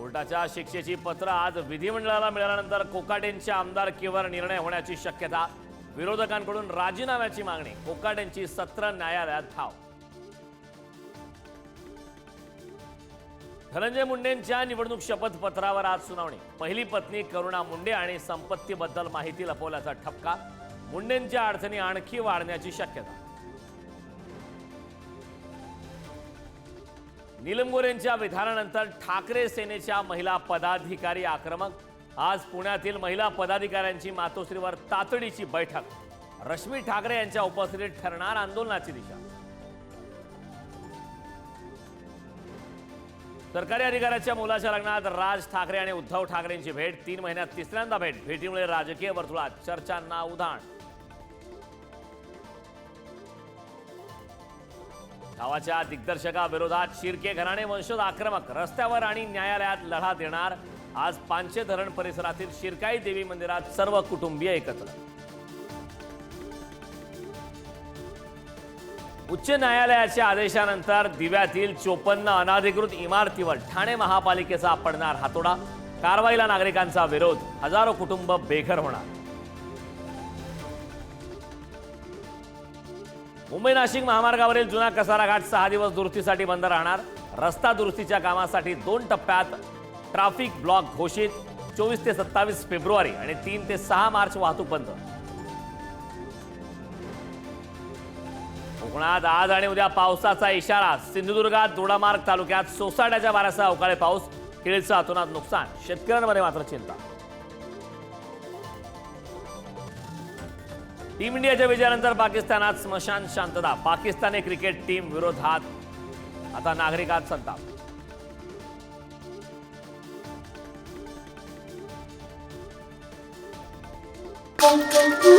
कोर्टाच्या शिक्षेची पत्र आज विधिमंडळाला मिळाल्यानंतर कोकाटेंच्या आमदारकीवर निर्णय होण्याची शक्यता. विरोधकांकडून राजीनाम्याची मागणी. कोकाटेंची सत्र न्यायालयात धाव. धनंजय मुंडेंच्या निवडणूक शपथपत्रावर आज सुनावणी. पहिली पत्नी करुणा मुंडे आणि संपत्तीबद्दल माहिती लपवल्याचा ठपका. मुंडेंच्या अडचणी आणखी वाढण्याची शक्यता. नीलम गोऱ्हेंच्या विधानानंतर ठाकरे सेनेच्या महिला पदाधिकारी आक्रमक. आज पुण्यातील महिला पदाधिकाऱ्यांची मातोश्रीवर तातडीची बैठक. रश्मी ठाकरे यांच्या उपस्थितीत ठरणार आंदोलनाची दिशा. सरकारी अधिकाऱ्याच्या मुलाच्या लग्नात राज ठाकरे आणि उद्धव ठाकरेंची भेट. 3 महिन्यात तिसऱ्यांदा भेट. भेटीमुळे राजकीय वर्तुळात चर्चांना उधाण. गावाच्या दिग्दर्शकाविरोधात शिर्के घराणे वंशज आक्रमक. रस्त्यावर आणि न्यायालयात लढा देणार. आज पांचे धरण परिसरातील शिरकाई देवी मंदिरात सर्व कुटुंबीय एकत्र. उच्च न्यायालयाच्या आदेशानंतर दिव्यातील 54 अनधिकृत इमारतीवर ठाणे महापालिकेचा पडणार हातोडा. कारवाईला नागरिकांचा विरोध. हजारो कुटुंब बेघर होणार. मुंबई नाशिक महामार्गावरील जुना कसारा घाट 6 दिवस दुरुस्तीसाठी बंद राहणार. रस्ता दुरुस्तीच्या कामासाठी 2 टप्प्यात ट्रॅफिक ब्लॉक घोषित. 24 ते 27 फेब्रुवारी आणि 3 ते 6 मार्च वाहतूक बंद. कोकणात आज आणि उद्या पावसाचा इशारा. सिंधुदुर्गात दोडामार्ग तालुक्यात सोसाट्याच्या वाऱ्यासह अवकाळी पाऊस. केळीचं अतोनात नुकसान. शेतकऱ्यांमध्ये मात्र चिंता. टीम इंडियाच्या विजयानंतर पाकिस्तानात स्मशान शांतता. पाकिस्तानी क्रिकेट टीम विरोधात आता नागरिकांत संताप. Thank you.